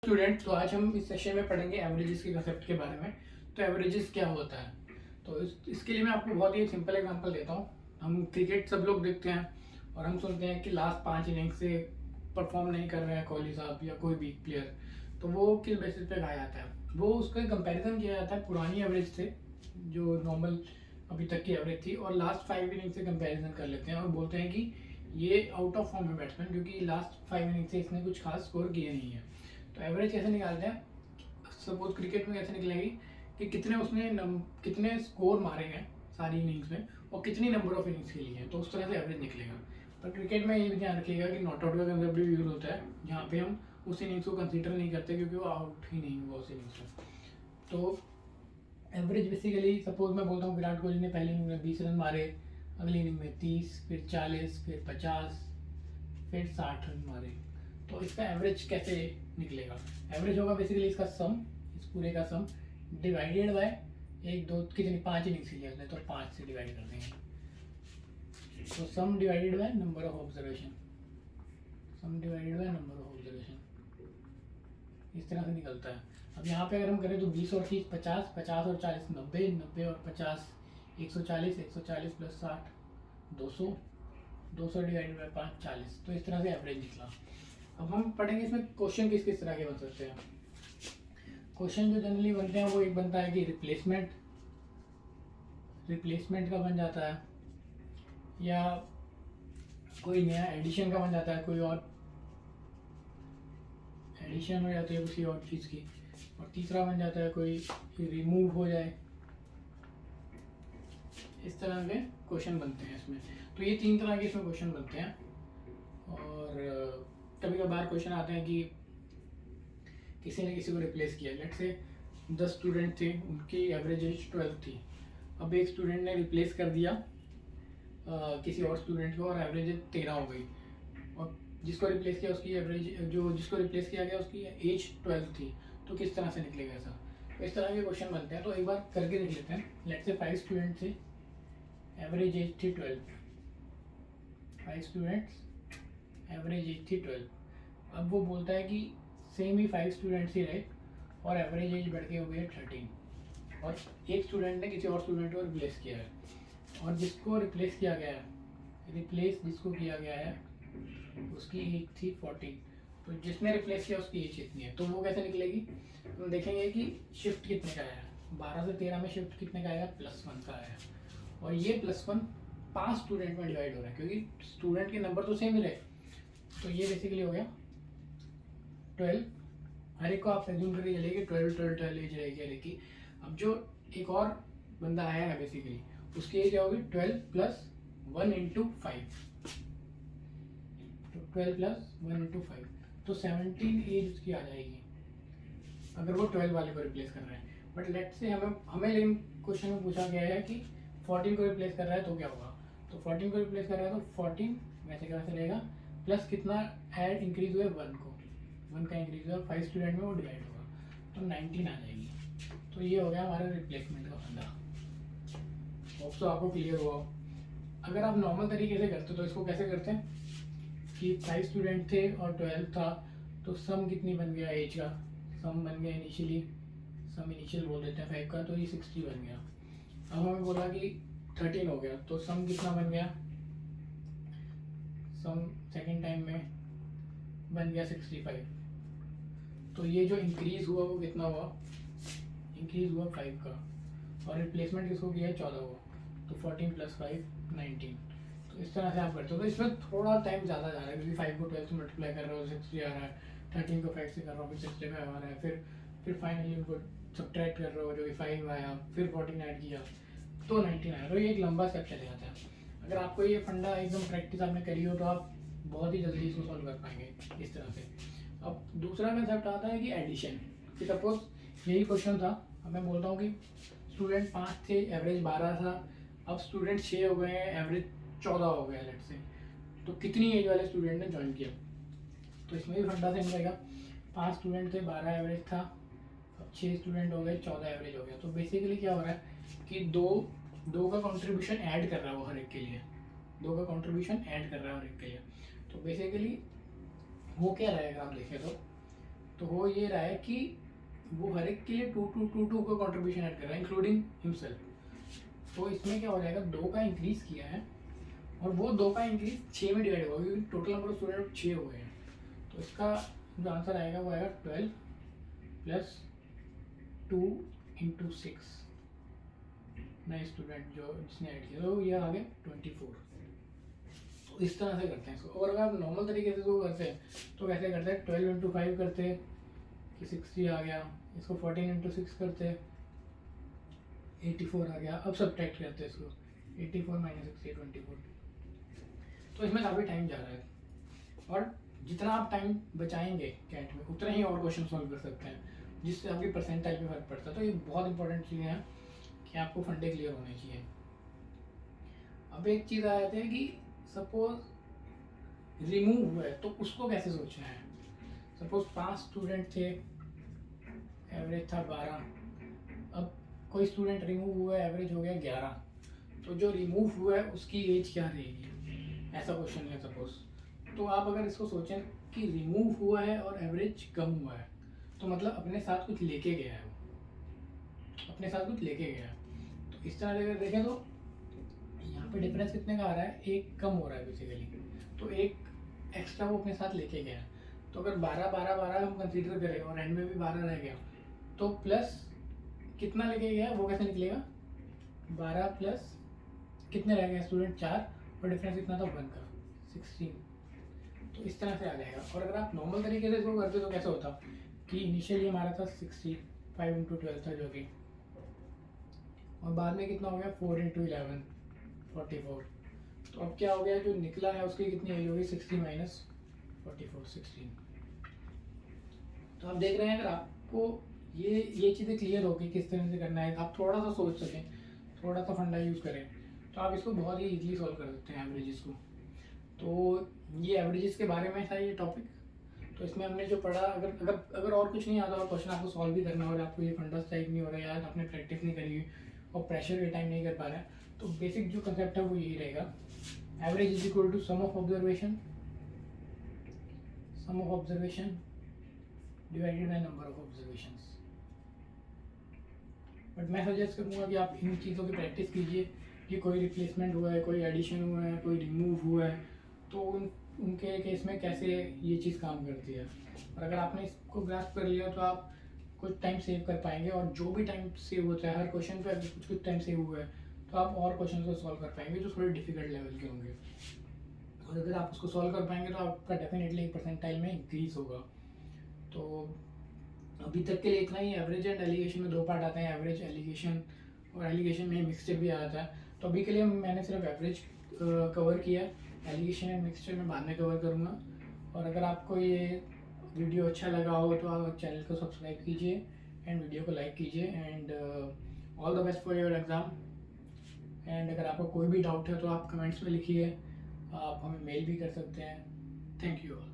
Student, तो आज हम इस सेशन में पढ़ेंगे एवरेजेस के कंसेप्ट के बारे में। तो एवरेजेस क्या होता है, तो इसके लिए मैं आपको बहुत ही सिंपल एग्जांपल देता हूँ। हम क्रिकेट सब लोग देखते हैं और हम सुनते हैं कि लास्ट 5 इनिंग से परफॉर्म नहीं कर रहे हैं कोहली साहब या कोई भी प्लेयर, तो वो किस बेसिस पे कहा जाता है, वो उसका कंपैरिजन किया जाता है पुरानी एवरेज से जो नॉर्मल अभी तक की एवरेज थी, और लास्ट 5 इनिंग से कंपैरिजन कर लेते हैं और बोलते हैं कि ये आउट ऑफ फॉर्म है बैट्समैन, क्योंकि लास्ट 5 इनिंग से इसने कुछ खास स्कोर किए नहीं है। तो एवरेज कैसे निकालते हैं, सपोज क्रिकेट में कैसे निकलेगी कि कितने स्कोर मारे हैं सारी इनिंग्स में और कितनी नंबर ऑफ इनिंग्स खेली है, तो उस तरह से एवरेज निकलेगा। पर क्रिकेट में ये भी ध्यान रखिएगा कि नॉट आउट का कंसेप्ट भी यूज होता है, जहाँ पे हम उस इनिंग्स को कंसीडर नहीं करते क्योंकि वो आउट ही नहीं हुआ उस इनिंग्स में। तो एवरेज बेसिकली, सपोज मैं बोलता हूँ विराट कोहली ने पहली इनिंग में 20 रन मारे, अगली इनिंग में 30, फिर 40, फिर 50, फिर 60 रन मारे, तो इसका एवरेज कैसे निकलेगा। एवरेज होगा बेसिकली इसका सम, इस पूरे का सम डिवाइडेड बाय 1 2 कितनी 5 इनिंग्स की है तो 5 से डिवाइड कर देंगे, तो सम divided by number of observation, some divided by number of observation, इस तरह से निकलता है। अब यहाँ पे अगर हम करें तो 20 और 30 50, 50 और 40 90, 90 और 50 140, 140 प्लस 60 200, 200 डिवाइडेड बाय 5 40, तो इस तरह से एवरेज निकला। अब हम पढ़ेंगे इसमें क्वेश्चन किस किस तरह के बन सकते हैं। क्वेश्चन जो जनरली बनते हैं वो एक बनता है कि रिप्लेसमेंट का बन जाता है, या कोई नया एडिशन का बन जाता है, कोई और एडिशन हो जाती है किसी और चीज़ की, और तीसरा बन जाता है कोई रिमूव हो जाए। इस तरह के क्वेश्चन बनते हैं इसमें। तो ये 3 तरह के इसमें क्वेश्चन बनते हैं। और कभी कभार क्वेश्चन आते हैं कि किसी ने किसी को रिप्लेस किया। लेट्स से 10 स्टूडेंट थे, उनकी एवरेज एज 12 थी। अब एक स्टूडेंट ने रिप्लेस कर दिया किसी और स्टूडेंट को और एवरेज एज 13 हो गई, और जिसको रिप्लेस किया उसकी एवरेज, जिसको रिप्लेस किया गया उसकी एज 12 थी। तो किस तरह से निकलेगा ऐसा, तो इस तरह के क्वेश्चन बनते हैं। तो एक बार करके देख लेते हैं। लेट्स से 5 स्टूडेंट थे, एवरेज एज थी 12, 5 स्टूडेंट्स, एवरेज एज थी 12। अब वो बोलता है कि सेम ही 5 स्टूडेंट्स ही रहे और एवरेज एज बढ़ के हो गई है 13, और एक स्टूडेंट ने किसी और स्टूडेंट को रिप्लेस किया है, और जिसको रिप्लेस किया गया है उसकी एज थी 14। तो जिसने रिप्लेस किया उसकी एज कितनी है, तो वो कैसे निकलेगी। हम देखेंगे कि शिफ्ट कितने का आया, 12 से 13 में शिफ्ट कितने का आएगा, +1 का आया, और ये +1 5 स्टूडेंट में डिवाइड हो रहा है क्योंकि स्टूडेंट के नंबर तो सेम ही रहे। तो ये बेसिकली हो गया 12। हर एक को आप एज्यूम करके चलिए कि 12 12 12 एज रहेगी हर एक की। अब जो एक और बंदा आया है बेसिकली, उसकी एज क्या होगी 12 + 1 × 5, तो 12 + 1 × 5, तो 17 एज उसकी आ जाएगी अगर वो 12 वाले को रिप्लेस कर रहा है। बट लेट्स से हमें लेकिन क्वेश्चन में पूछा गया है कि 14 को रिप्लेस कर रहा है तो क्या होगा। तो 14 को रिप्लेस कर रहा है तो 14 वैसे का वैसे रहेगा, प्लस कितना ऐड इंक्रीज हुआ 1 को, 1 का इंक्रीज हुआ 5 स्टूडेंट में वो डिवाइड होगा, तो 19 आ जाएगी। तो ये हो गया हमारा रिप्लेसमेंट का फंडा। होप सो आपको क्लियर हुआ। अगर आप नॉर्मल तरीके से करते तो इसको कैसे करते हैं कि 5 स्टूडेंट थे और 12 था, तो सम कितनी बन गया एज का, सम बन गया इनिशियल बोल देते हैं 5 का, तो ये 60 बन गया। अब हमें बोला कि 13 हो गया, तो सम कितना बन गया, सम सेकेंड टाइम में बन गया 65। तो ये जो इंक्रीज हुआ वो कितना हुआ, इंक्रीज हुआ 5 का, और रिप्लेसमेंट किसको किया है 14 को, तो 14 + 5 19। तो इस तरह से आप करते हो। तो इसमें थोड़ा टाइम ज़्यादा जा रहा है क्योंकि 5 को 12 से मल्टीप्लाई कर रहे हो 60 आ रहा है, 13 को 5 से कर रहा हो फिर 65 आ रहा है, फिर फाइनली उनको सब्ट्रैक्ट कर रहे हो जो कि 5 आया, फिर 14 ऐड किया तो 19 आया। तो ये एक लंबा स्टेप चले जाता है। अगर आपको ये फंडा एकदम प्रैक्टिस आपने करी हो तो आप बहुत ही जल्दी इसको सॉल्व कर पाएंगे इस तरह से। अब दूसरा कंसेप्ट आता है कि एडिशन, कि सपोज यही क्वेश्चन था, अब मैं बोलता हूँ कि स्टूडेंट 5 थे, एवरेज 12 था, अब स्टूडेंट 6 हो गए हैं, एवरेज 14 हो गया लेट से, तो कितनी एज वाले स्टूडेंट ने ज्वाइन किया। तो इसमें भी फंडा सेम रहेगा, 5 स्टूडेंट थे, 12 एवरेज था, अब 6 स्टूडेंट हो गए, 14 एवरेज हो गया। तो बेसिकली क्या हो रहा है कि दो का कॉन्ट्रीब्यूशन ऐड कर रहा है वो हर एक के लिए, 2 का कॉन्ट्रीब्यूशन ऐड कर रहा है हर एक के लिए। तो बेसिकली वो क्या रहेगा, आप देखें तो तो हो ये रहा है कि वो हर एक के लिए 2 का कंट्रीब्यूशन ऐड कर रहा है इंक्लूडिंग हिमसेल्फ। तो इसमें क्या हो जाएगा, 2 का इंक्रीज किया है और वो 2 का इंक्रीज 6 में डिवाइड होगा क्योंकि टोटल नंबर ऑफ स्टूडेंट 6 हो गए हैं। तो इसका जो आंसर आएगा वो आएगा 12 प्लस 2 इंटू 6 नए स्टूडेंट जो जिसने ऐड किया, तो ये आ गया 24। तो इस तरह से करते हैं इसको। और अगर आप नॉर्मल तरीके से इसको करते हैं तो कैसे करते हैं, 12 इंटू 5 करते हैं कि 60 आ गया, इसको 14 इंटू 6 करते हैं 84 आ गया। अब सब्ट्रैक्ट करते हैं इसको, 84 माइनस 60 24। तो इसमें काफ़ी टाइम जा रहा है और जितना आप टाइम बचाएंगे कैट में उतना ही और क्वेश्चन सॉल्व कर सकते हैं, जिससे आपकी परसेंटाइल पे फर्क पड़ता है। तो ये बहुत इंपॉर्टेंट चीज़ें हैं कि आपको फंडे क्लियर होने चाहिए। अब एक चीज़ आ जाती है कि सपोज रिमूव हुआ है तो उसको कैसे सोचना है। सपोज 5 स्टूडेंट थे, एवरेज था 12, अब कोई स्टूडेंट रिमूव हुआ है, एवरेज हो गया 11, तो जो रिमूव हुआ है उसकी एज क्या रहेगी, ऐसा क्वेश्चन है सपोज। तो आप अगर इसको सोचें कि रिमूव हुआ है और एवरेज कम हुआ है तो मतलब अपने साथ कुछ लेके गया है, वो अपने साथ कुछ लेके गया है। तो इस तरह से अगर देखें तो यहाँ पे डिफरेंस कितने का आ रहा है, 1 कम हो रहा है बेसिकली, तो 1 एक्स्ट्रा वो अपने साथ लेके गया। तो अगर 12 12 12 हम कंसीडर करें और एंड में भी 12 रह गया तो प्लस कितना लेके गया वो कैसे निकलेगा, 12 प्लस कितने रह गए स्टूडेंट 4 और डिफरेंस कितना था 1 का 16। तो इस तरह से आ जाएगा। और अगर आप नॉर्मल तरीके से इसको करते तो कैसे होता कि इनिशियली हमारा था 65 इंटू 12 था जो कि, और बाद में कितना हो गया 4 इंटू 11 44। तो अब क्या हो गया, जो निकला है उसकी कितनी एज होगी 60 माइनस 44 16। तो आप देख रहे हैं अगर आपको ये चीज़ें क्लियर होगी किस तरह से करना है, आप थोड़ा सा सोच सकें, थोड़ा सा फंडा यूज़ करें तो आप इसको बहुत ही इजीली सॉल्व कर सकते हैं एवरेजेस को। तो ये एवरेजेस के बारे में था ये टॉपिक। तो इसमें हमने जो पढ़ा, अगर और कुछ नहीं आता और क्वेश्चन आपको सॉल्व भी करना हो और आपको ये फंडास टाइप नहीं हो रहा है या आपने प्रैक्टिस नहीं करी और प्रेशर के टाइम नहीं कर पा रहे हैं, तो बेसिक जो कंसेप्ट है वो यही रहेगा, average is equal to sum of observation divided by number of observations. But मैं सजेस्ट करूँगा कि आप इन चीज़ों की प्रैक्टिस कीजिए कि कोई रिप्लेसमेंट हुआ है, कोई एडिशन हुआ है, कोई रिमूव हुआ है, तो उनके केस में कैसे ये चीज़ काम करती है। और अगर आपने इसको ग्रास्प कर लिया तो आप कुछ टाइम सेव कर पाएंगे, और जो भी टाइम सेव होता है हर क्वेश्चन पे अगर कुछ टाइम सेव हुआ है तो आप और क्वेश्चन को सॉल्व कर पाएंगे जो थोड़े डिफिकल्ट लेवल के होंगे। और अगर आप उसको सॉल्व कर पाएंगे तो आपका डेफिनेटली परसेंटाइल में इंक्रीज होगा। तो अभी तक के लिए इतना ही। एवरेज एंड एलिगेशन में 2 पार्ट आते हैं, एवरेज एलिगेशन, और एलिगेशन में मिक्सचर भी आता है। तो अभी के लिए मैंने सिर्फ एवरेज कवर किया, एलिगेशन एंड मिक्सचर में बाद में कवर करूँगा। और अगर आपको ये वीडियो अच्छा लगा हो तो आप चैनल को सब्सक्राइब कीजिए एंड वीडियो को लाइक कीजिए। And all the best for your exam. And अगर आपको कोई भी डाउट है तो आप कमेंट्स में लिखिए, आप हमें मेल भी कर सकते हैं। Thank you all.